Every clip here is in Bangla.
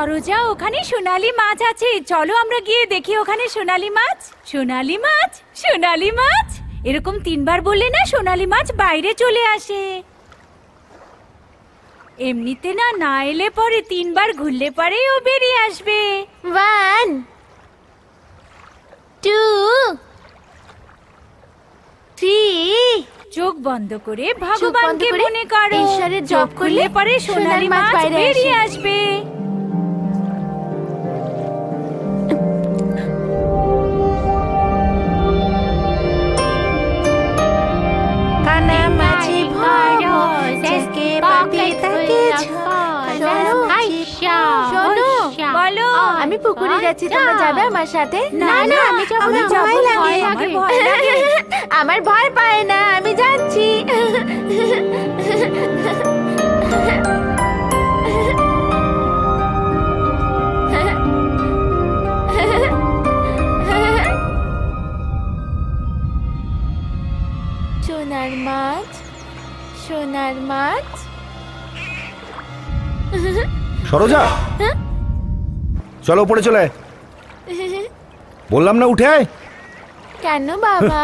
সরোজা, ওখানে সোনালী মাছ আছে, চলো আমরা গিয়ে দেখি ওখানে সোনালী মাছ। সোনালী মাছ, সোনালী মাছ, এরকম 3 বার বললে না সোনালী মাছ বাইরে চলে আসে। এমনিতে না না এলে পরে 3 বার ঘুরলে পরেই ও বেরিয়ে আসবে। 1 2 3। চোখ বন্ধ করে ভগবানকে করে মনে করো, ঈশ্বরের জপ জপ করলে করলে পরে সোনালী মাছ বাইরে বেরিয়ে আসবে। কানামাছি ভরা জিসকে পাতে তাকে শোনো, বলো। আমি পুকুরে যাচ্ছি, তোমরা যাবে আমার সাথে? না, না, আমি যাবো না, ভয় লাগে। আমার ভয় লাগে। আমার ভয় পায় না, আমি যাচ্ছি। সোনার মাছ, সোনার মাছ। সরোজা, চলো উপরে চলে। বললাম না উঠে আয়। কেন বাবা?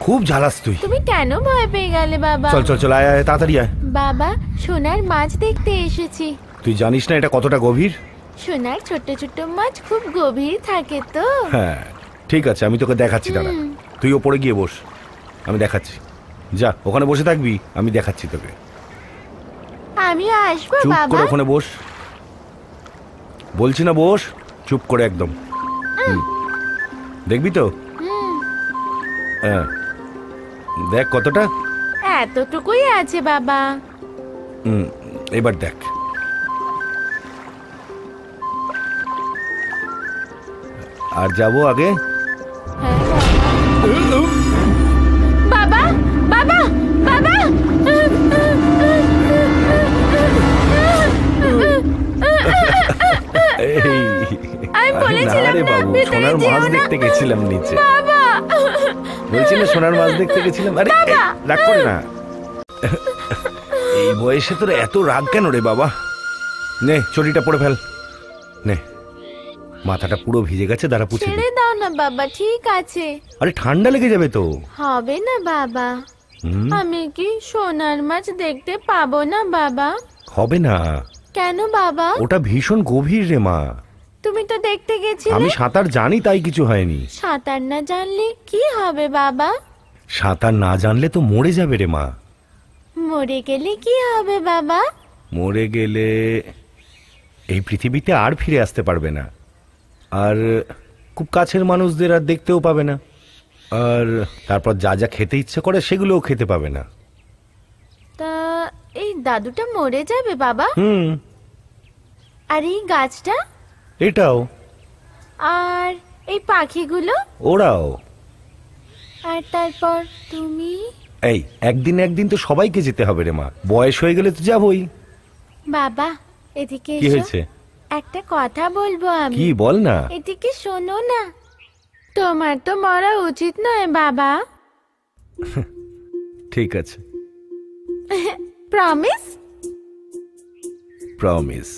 খুব ঝালাস তুই। তুমি কেন ভয় পেয়ে গেলে বাবা? চল চল চল, আয় আয়, তাড়াতাড়ি আয়। বাবা, সোনার মাছ দেখতে এসেছি। তুই জানিস না এটা কতটা গভীর? সোনার ছোট ছোট মাছ খুব গভীর থাকে তো। হ্যাঁ ঠিক আছে, আমি তোকে দেখাচ্ছি, দাঁড়া। তুই ওপরে গিয়ে বস, আমি দেখাচ্ছি। যা ওখানে বসে থাকবি, আমি দেখাচ্ছি তোকে। আমি আসবো চুপ বাবা। করে ওখানে বস, বলছি না বস, চুপ করে একদম। দেখবি তো? হ্যাঁ দেখ কতটা। এতটুকুই আছে বাবা। এবার দেখ। আর যাবো আগে। হ্যাঁ বাবা, বাবা, বাবা। আমি বলেছিলাম না ভিতরে সোনার যেও মাছ না। দেখতে গেছিলাম নিচে। বাবা, বলছি না সোনার মাছ দেখতে গেছিলাম। আরে রাগ করে না, এই বয়সে তোর এত রাগ কেন রে বাবা? নে চটিটা পরে ফেল, নে। মাথাটা পুরো ভিজে গেছে, দাঁড়া পুছে দে। ছেড়ে দাও না বাবা, ঠিক আছে। আরে ঠান্ডা লেগে যাবে তো। হবে না বাবা। আমি কি সোনার মাছ দেখতে পাবো না বাবা? হবে না। কেন বাবা? ওটা ভীষণ গভীর রে মা। তুমি তো দেখতে গেছিলে। আমি সাঁতার জানি তাই কিছু হয়নি। সাঁতার না জানলে কি হবে বাবা? সাঁতার না জানলে তো মরে যাবে রে মা। মরে গেলে কি হবে বাবা? মরে গেলে এই পৃথিবীতে আর ফিরে আসতে পারবে না, আর খুব কাছের মানুষদের আর দেখতেও পাবে না, আর তারপর যা যা খেতে ইচ্ছে করে সেগুলোও খেতে পাবে না। তা এই দাদুটা মরে যাবে বাবা? আর এই গাছটা? এটাও। আর এই পাখিগুলো? ওরাও। আর তারপর তুমি? এই একদিন একদিন তো সবাইকে যেতে হবে রে মা, বয়স হয়ে গেলে তো যাবই। বাবা এদিকে কি এসো। হয়েছে? একটা কথা বলবো আমি। কি বল না। এদিকে শোনো না। তোমার তো মরা উচিত নয় বাবা। ঠিক আছে। প্রমিস? প্রমিস।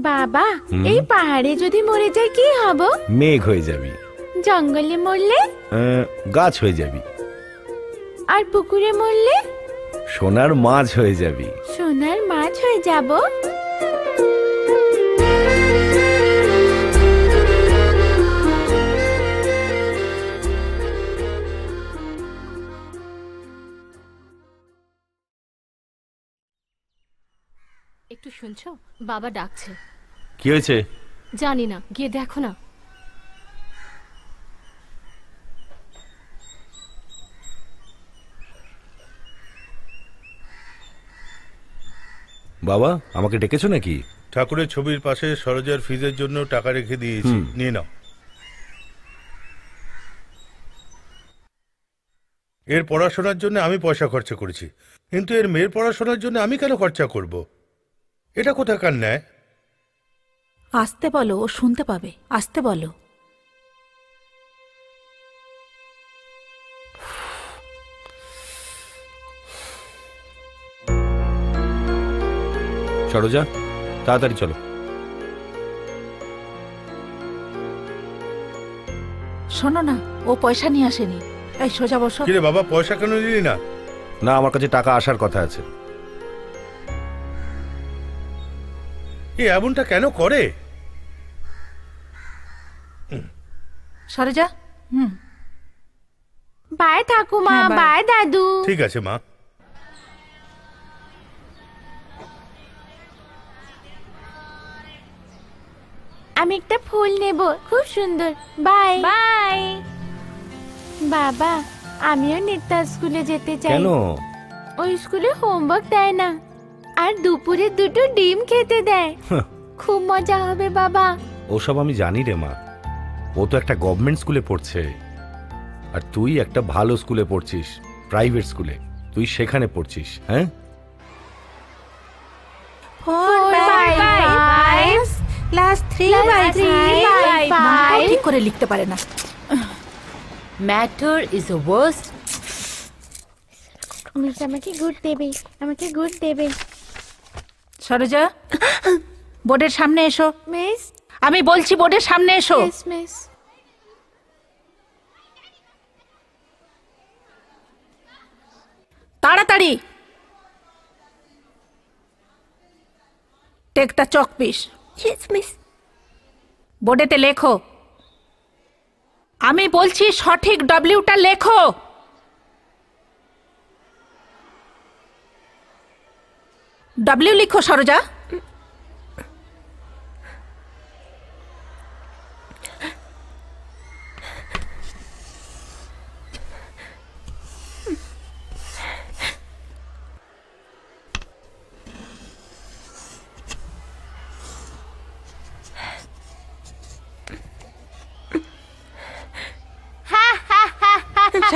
বাবা এই পাহাড়ে যদি মরে যায় কি হবো? মেঘ হয়ে যাবি। জঙ্গলে মরলে? গাছ হয়ে যাবি। আর পুকুরে মরলে? সোনার মাছ হয়ে যাবি। সোনার মাছ হয়ে যাব? একটু শুনছো, বাবা ডাকছে। কি হয়েছে? জানি না, গিয়ে দেখো না। বাবা আমাকে ডেকেছো নাকি? ঠাকুরের ছবির পাশে সরোজার ফিজের জন্য টাকা রেখে দিয়েছি, নিয়ে নাও। এর পড়াশোনার জন্য আমি পয়সা খরচা করেছি, কিন্তু এর মেয়ের পড়াশোনার জন্য আমি কেন খরচা করব? এটা কোথাকার ন্যায়? আসতে বলো, ও শুনতে পাবে। আসতে বলো। সরোজা, তাড়াতাড়ি চলো। শোনো না, ও পয়সা নিয়ে আসেনি। এই সোজা বসো। কিরে বাবা, পয়সা কেন নিলি না? না, আমার কাছে টাকা আসার কথা আছে। এ এমনটা কেন করে? সরোজা, বাই ঠাকুমা, হ্যাঁ, বাই। বাই দাদু। ঠিক আছে মা। আমি একটা ফুল নেব, খুব সুন্দর। Bye bye. বাবা, আমিও নেতা স্কুলে যেতে চাই। কেন? ওই স্কুলে হোমওয়ার্ক দেয় না, আর দুপুরে 2টো ডিম খেতে দেয়। খুব মজা হবে বাবা। ওসব আমি জানি রে মা। ও তো একটা গভর্নমেন্ট স্কুলে পড়ছে, আর তুই একটা ভালো স্কুলে পড়ছিস, প্রাইভেট স্কুলে। তুই সেখানে পড়ছিস। হ্যাঁ, 4/5 ক্লাস 3/5 5 ঠিক করে লিখতে পারে না। Matter is the worst. Miss আমাকে গুড দেবে, আমাকে গুড দেবে। সরোজা, বোর্ডের সামনে এসো। মিস, আমি বলছি বোর্ডের সামনে এসো। Miss miss. তাড়াতাড়ি। Take the chalk piece. Yes miss. বোর্ডেতে লেখো। আমি বলছি সঠিক ডব্লিউটা লেখো। ডব্লিউ লিখো সরোজা।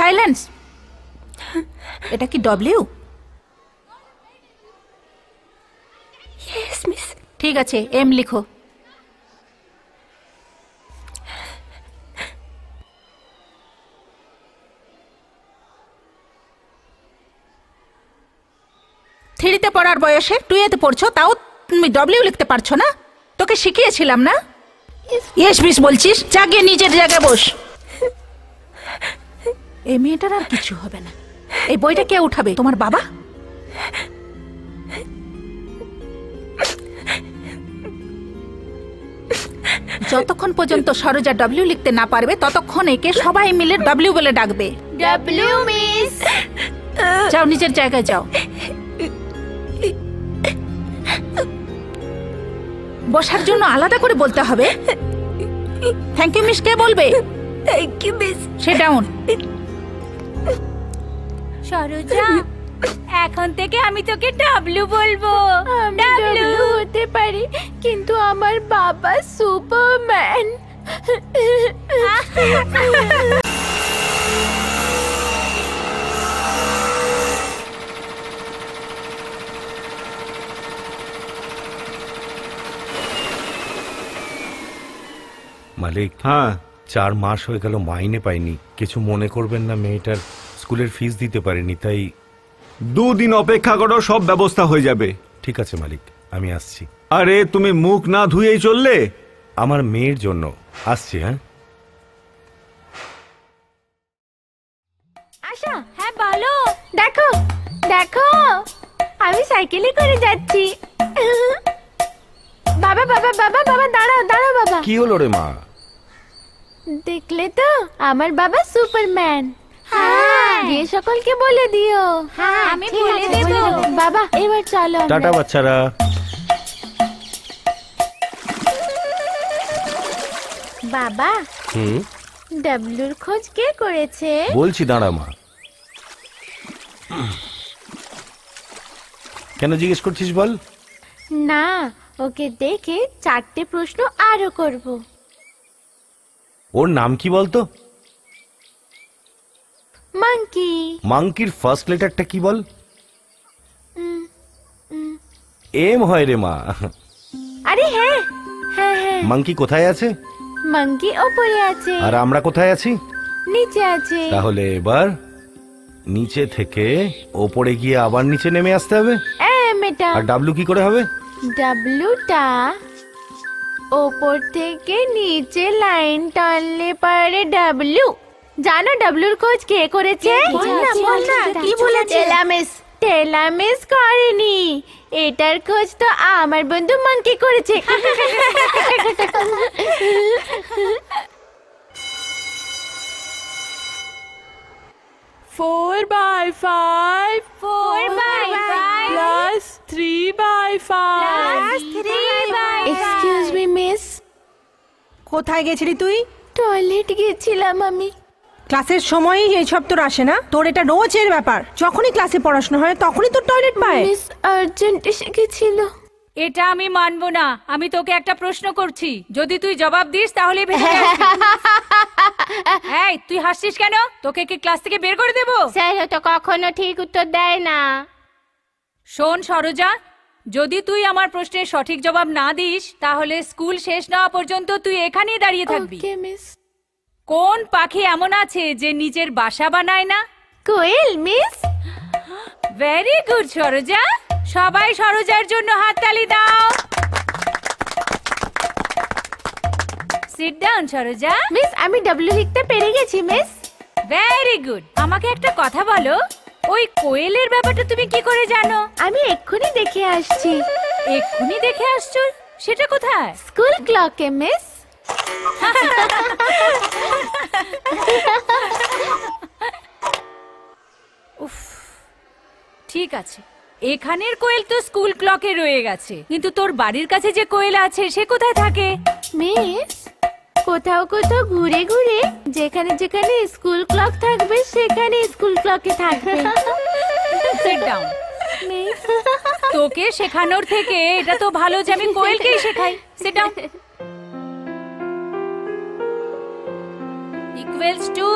সাইলেন্স। এটা কি ডব্লিউ? Yes miss. ঠিক আছে, এম লিখো। থ্রিতে পড়ার বয়সে টুয়েতে পড়ছো, তাও তুমি ডব্লিউ লিখতে পারছো না? তোকে শিখিয়েছিলাম না? ইয়েস মিস বলছিস? জাগিয়ে নিজের জায়গায় বস। এই মেয়েটার আর কিছু হবে না। এই বইটা কে উঠাবে? তোমার বাবা? যতক্ষণ পর্যন্ত সরোজা ডব্লিউ লিখতে না পারবে ততক্ষণ একে সবাই মিলে ডব্লিউ বলে ডাকবে। W miss. যাও, নিজের জায়গায় যাও। বসার জন্য আলাদা করে বলতে হবে। থ্যাংক ইউ মিস কে বলবে? Thank you miss. Sit down. Saroja, এখন থেকে আমি তোকে ডাবলু বলবো। আমি ডাবলু। ডব্লিউ হতে পারি, কিন্তু আমার বাবা সুপারম্যান। মালিক। হ্যাঁ, 4 মাস হয়ে গেল মাইনে পাইনি। কিছু মনে করবেন না, মেয়েটার স্কুলের ফিস দিতে পারিনি, তাই। 2 দিন অপেক্ষা করো, সব ব্যবস্থা হয়ে যাবে। ঠিক আছে মালিক, আমি আসছি। আরে তুমি মুখ না ধুয়েই চললে? আমার মেয়ের জন্য আসছি। হ্যাঁ, আশা, হ্যাঁ বলো। দেখো দেখো, আমি সাইকেলে করে যাচ্ছি। বাবা বাবা বাবা বাবা, দাঁড়াও দাঁড়াও বাবা। কি হলো রে মা? দেখলে তো, আমার বাবা সুপারম্যান। হ্যাঁ। গিয়ে সকলকে বলে দিও। হ্যাঁ, আমি ঠিক বলে আছে, দেবো। বলে দেব। বাবা, এবার চলো আমরা। টাটা বাচ্চারা। বাবা, হুম, ডাব্লুর খোঁজ কে করেছে? বলছি দাঁড়া মা। কেন জিজ্ঞেস করছিস বল? না, ওকে দেখে 4টে প্রশ্ন আরো করব। ওর নাম কি বলতো? মাঙ্কি। মাংকির ফার্স্ট লেটারটা কি বল? এম হয় রে মা। আরে হ্যাঁ হ্যাঁ হ্যাঁ, মাংকি কোথায় আছে? মাঙ্কি ওপরে আছে, আর আমরা কোথায় আছি? নিচে আছে। তাহলে এবার নিচে থেকে ওপরে গিয়ে আবার নিচে নেমে আসতে হবে। মেটা। আর ডাব্লু কি করে হবে? ডাব্লুটা ওপর থেকে নিচে লাইন টানলে পারে ডাব্লু। জানো ডাব্লুর খোঁজ কে করেছে? কি বলেছে? টেলামিস করেনি, এটার খোঁজ তো আমার বন্ধু মানকি করেছে। 4/5 plus 3/5 এক্সকিউজ মি মিস, কোথায় গেছিলি তুই? টয়লেট গেছিলাম আমি। ক্লাসের সময়ই এইসব তোর আসে না? তোর এটা রোজের ব্যাপার, যখনই ক্লাসে পড়াশোনা হয় তখনই তোর টয়লেট পায়। মিস আর্জেন্ট এসে গেছিল। এটা আমি মানবো না। আমি তোকে একটা প্রশ্ন করছি, যদি তুই জবাব দিস তাহলে ভেতরে আসবি। এই তুই হাসছিস কেন? তোকে কি ক্লাস থেকে বের করে দেবো? স্যার তো কখনো ঠিক উত্তর দেয় না। শোন সরোজা, যদি তুই আমার প্রশ্নের সঠিক জবাব না দিস তাহলে স্কুল শেষ না হওয়া পর্যন্ত তুই এখানেই দাঁড়িয়ে থাকবি। ওকে মিস। কোন পাখি এমন আছে যে নিজের বাসা বানায় না? কোয়েল মিস। ভেরি গুড সরোজা, সবাই সরোজার জন্য হাততালি দাও। Sit down Saroja. মিস আমি ডাব্লিউ লিখতে পেরে গেছি মিস। Very good. আমাকে একটা কথা বলো, ওই কোয়েলের ব্যাপারটা তুমি কি করে জানো? আমি এক্ষুনি দেখে আসছি। এক্ষুনি দেখে আসছো? সেটা কোথায়? স্কুল ক্লকে মিস। উফ, ঠিক আছে, এখানের কোয়েল তো স্কুল ক্লকে রয়ে গেছে, কিন্তু তোর বাড়ির কাছে যে কোয়েল আছে সে কোথায় থাকে? মিস কোথাও কোথাও ঘুরে ঘুরে যেখানে যেখানে স্কুল ক্লক থাকবে সেখানে স্কুল ক্লকে থাকবে। Sit down. মিস তোকে শেখানোর থেকে এটা তো ভালো যে আমি কোয়েলকেই শেখাই। Sit down. Equals to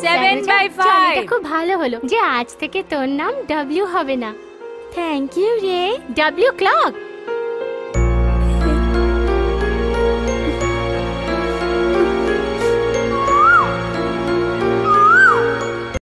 7/5। এটা খুব ভালো হলো যে আজ থেকে তোর নাম ডাব্লিউ হবে না, থ্যাংক ইউ রে। W clock.